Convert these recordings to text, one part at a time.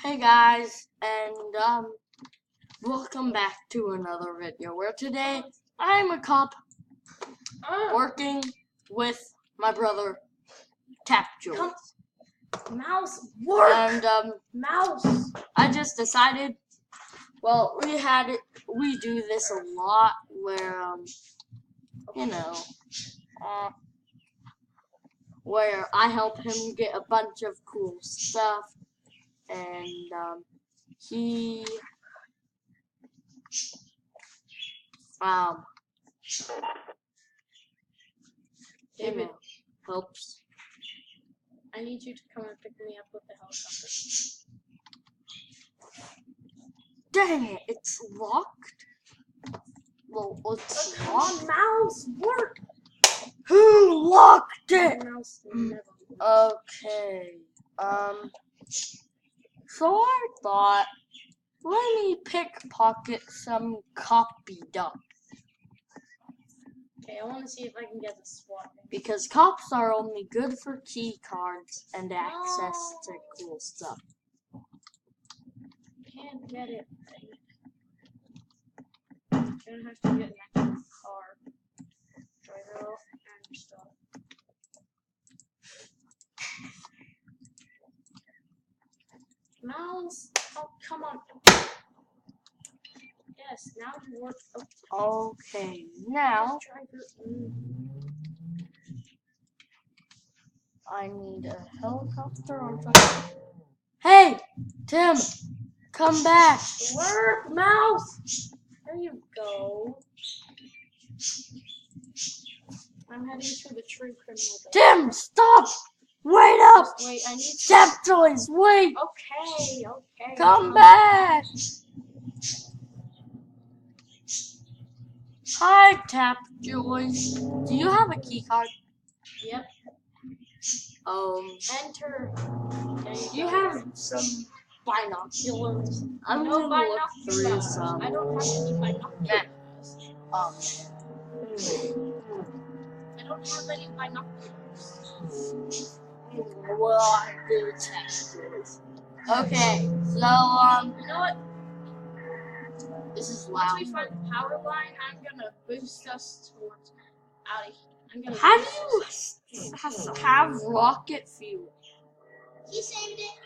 Hey guys, and welcome back to another video where today I'm a cop working with my brother Tapjoy. Mouse, work! And Mouse! I just decided, well, we do this a lot where where I help him get a bunch of cool stuff, and he David, helps. I need you to come and pick me up with the helicopter. Dang it, it's locked. Well, it's Come locked. on, Mouse, work! Who locked it? Mouse never works. Okay. So I thought, let me pickpocket some copy duck. Okay, I want to see if I can get the SWAT. Because cops are only good for key cards and access to cool stuff. Can't get it. I'm gonna have to get an actual car. Drive out and stuff. Mouse! Oh, come on. Yes, now you work. Oh, Okay, now I need a helicopter on top. Hey, Tim, come back. Work, Mouse! There you go. I'm heading to the true criminal. Tim, stop! Wait up! Just wait, I need to... Tapjoy, wait! Okay. Come back! Hi, Tapjoy. Do you have a key card? Yep. Enter. Do you have some binoculars? I'm no gonna look through binoculars. some. I don't have any binoculars. I don't have any binoculars. Well, I do textures. Okay, so You know what? this is Once loud. we find the power line, I'm gonna boost us towards out of here. How do you have rocket fuel? He saved it.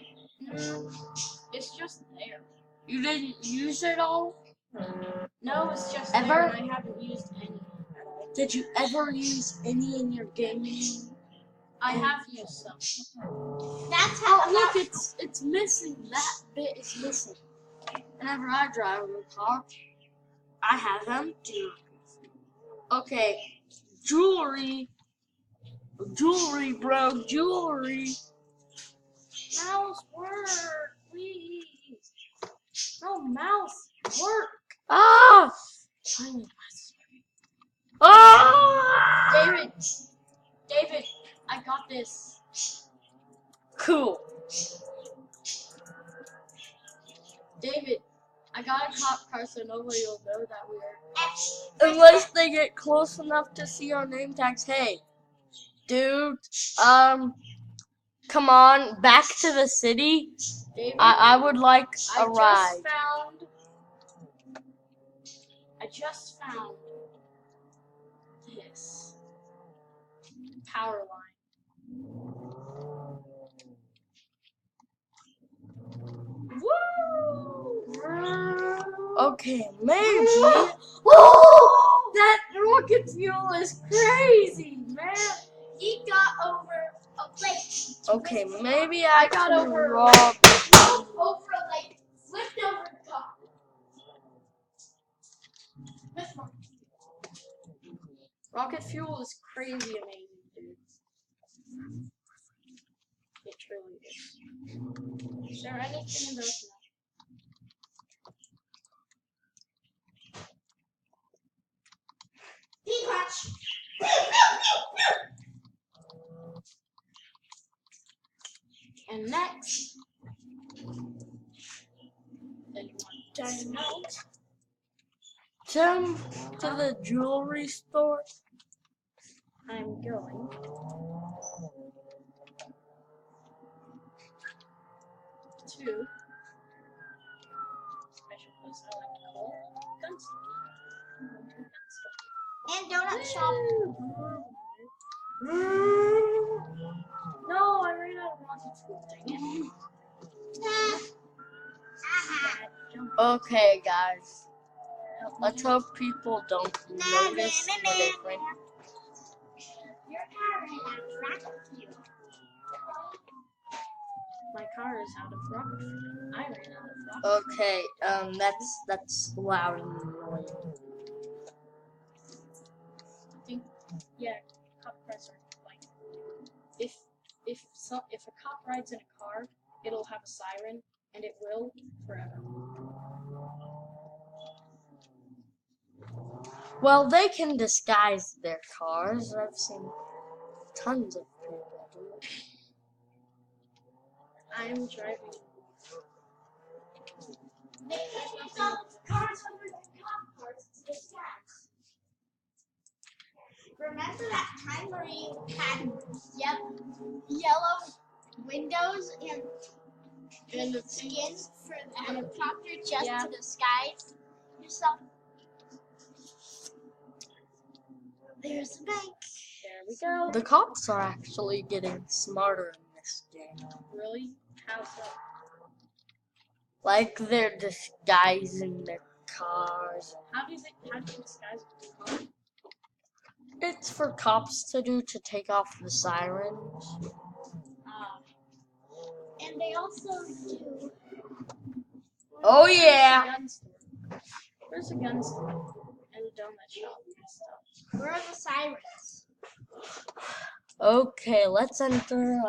It's just there. You didn't use it all? No, it's just Ever? there, and I haven't used any. Did you ever use any in your gaming? I have used some. That's how. Oh, look, it's missing. That bit is missing. Whenever I drive a car, I have empty. Okay, jewelry, bro, jewelry. Mouse, work, please. No, mouse, work. Ah! Ah! David, I got this. Cool. David, I got a cop car so nobody will know that we're... Unless they get close enough to see our name tags. Hey, dude, come on, back to the city. David, I would like a ride. I just found this power line. Woo! Okay, maybe. Oh, that rocket fuel is crazy, man. He got over a lake. Okay, maybe I got can over rob. Over a lake, flipped over the top. This one. Rocket fuel is crazy amazing, dude. It truly is. Is there anything in those? And next, Tim, to the jewelry store. I'm going to as I like to call gun store. And donut shop. No, I ran out of rocket fuel. Dang it. Okay, guys. Let's hope people don't notice the difference. Your car ran out of rocket fuel. My car is out of rocket fuel. I ran out of rocket Okay, that's loud and annoying. fuel. Yeah, cop cars are like if a cop rides in a car, it'll have a siren and it will forever. Well, they can disguise their cars. I've seen tons of people do it. I'm driving. Cars over the cop cars to disguise. Remember that time where you had yellow windows and And skins for the helicopter just Yeah. to disguise yourself? There's a bank. there we go. The cops are actually getting smarter in this game. Really? How's that? Like they're disguising their cars. How do you disguise the car? It's for cops to do to take off the sirens. And they also do. Oh yeah. Gun store. There's a gun store and a donut shop and stuff. Where are the sirens? Okay, let's enter.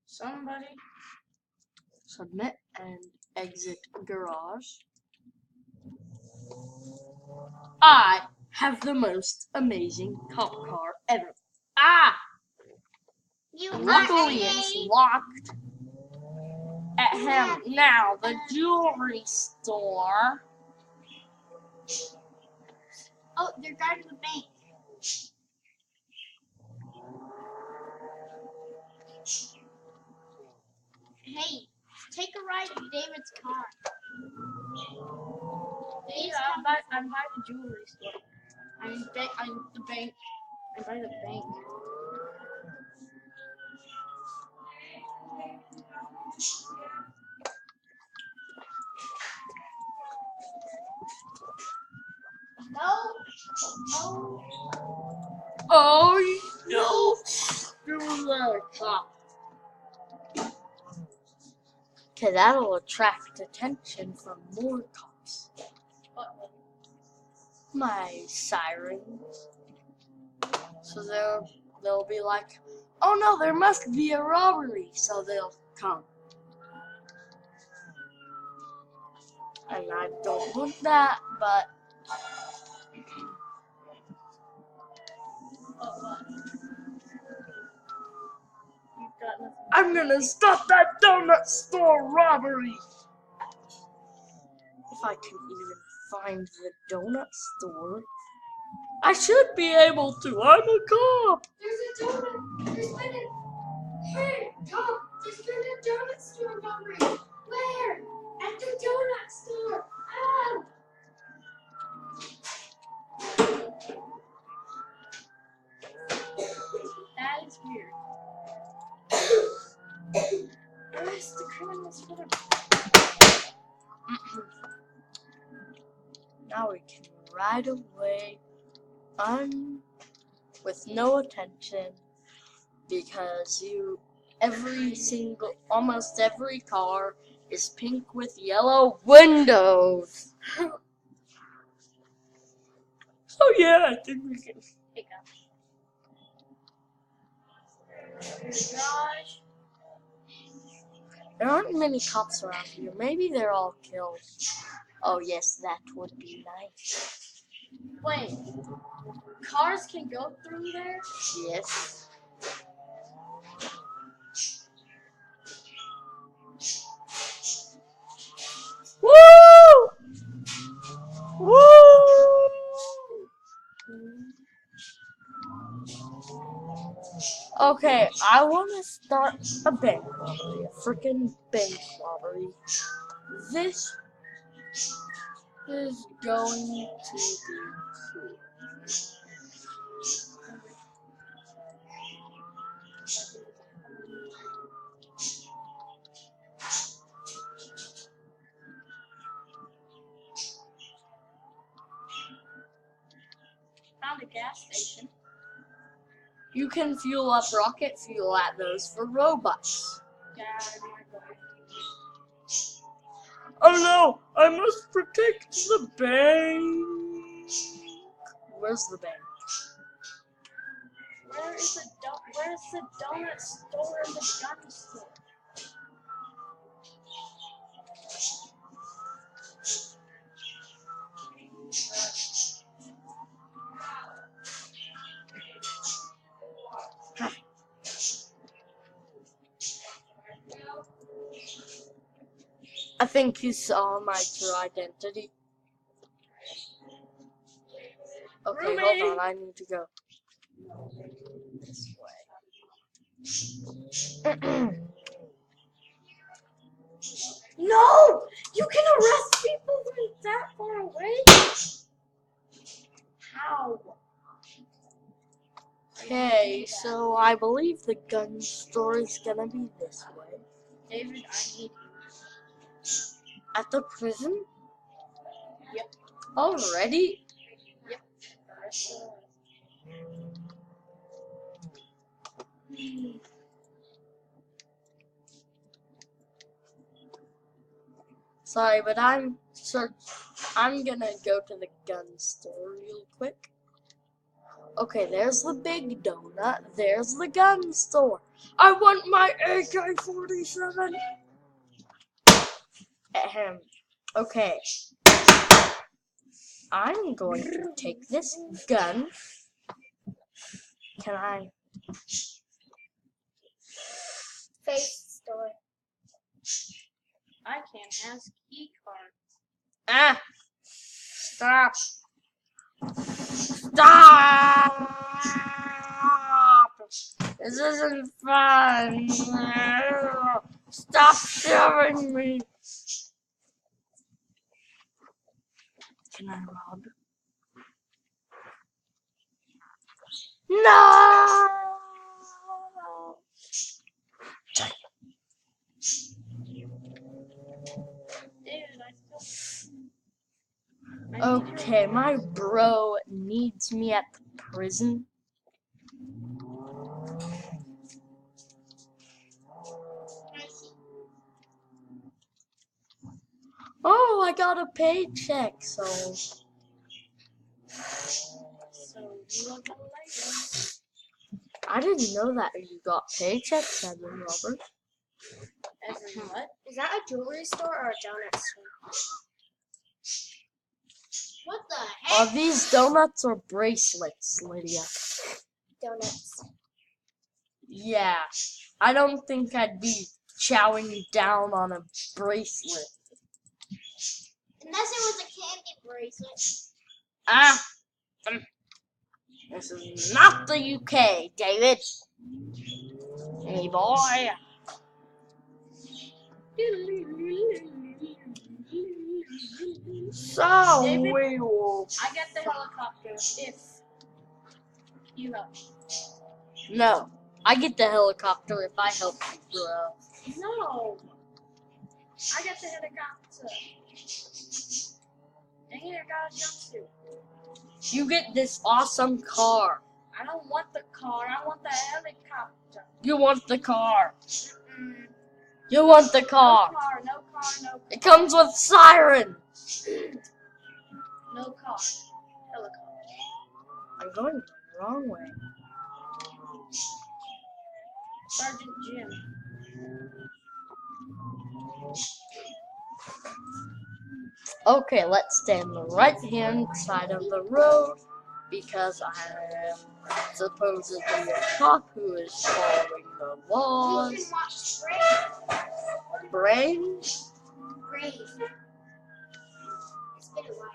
Somebody. Submit and exit garage. I have the most amazing cop car ever. Ah! You Luckily it's locked. Ahem. Now the jewelry store. Oh, they're guarding the bank. Hey, take a ride in David's car. Yeah, I'm by the jewelry store. I'm the bank. I'm by the bank. No. Oh no! Do the cop. Okay, that'll attract attention from more cops. My sirens. So they'll be like, oh no, there must be a robbery, so they'll come. And I don't want that, but You've got nothing. I'm gonna stop that donut store robbery. If I can even find the donut store, I should be able to. I'm a cop. There's a donut. There's been a. Hey, Tom, there's been a donut store robbery. Where? At the donut store. Oh. That is weird. Arrest the criminals for their. Now we can ride away with no attention because almost every car is pink with yellow windows. So yeah, I think we can. Hey, Josh. There aren't many cops around here. Maybe they're all killed. Oh yes, that would be nice. Wait. Cars can go through there? Yes. Woo! Woo! Okay, I want to start a bank robbery. A freaking bank robbery. This is going to be cool. Found a gas station. You can fuel up rocket fuel at those for robots. Yeah, I'm not going. Oh no! I must protect the bank! Where's the bank? Where's the donut store and the gun store? I think you saw my true identity. Okay, Roommate. hold on, I need to go. This way. No! You can arrest people from that far away? How? Okay, so I believe the gun store is gonna be this way. David, I need you. At the prison? Yep. Already? Yep. Arrest the Sorry, but I'm gonna go to the gun store real quick. Okay, there's the big donut. There's the gun store. I want my AK-47. Ahem. Okay. I'm going to take this gun. Can I? Face store. I can't have key card. Ah! Stop! Stop! This isn't fun. Stop shoving me. Can I rob? No! David, I need Okay, your my bro needs me at the prison. Oh, I got a paycheck, so So you look like I didn't know that you got paychecks, Edwin Robert. every what? Is that a jewelry store or a donut store? What the heck? Are these donuts or bracelets, Lydia? Donuts. Yeah, I don't think I'd be chowing down on a bracelet. Unless it was a candy bracelet. Ah! This is not the UK, David. Hey, boy. So, David? we will... I get the helicopter if you help. No, I get the helicopter if I help you, bro. No! I get the helicopter. Dang it, I got a jumpsuit. You get this awesome car. I don't want the car, I want the helicopter. You want the car. Mm, You want the no car. car, no car, no car. It comes with siren. No car. Helicopter. I'm going the wrong way. Sergeant Jim. Okay, let's stay on the right-hand side of the road because I am supposedly a cop who is following the You laws. can watch Brain? Brave. It's been a while.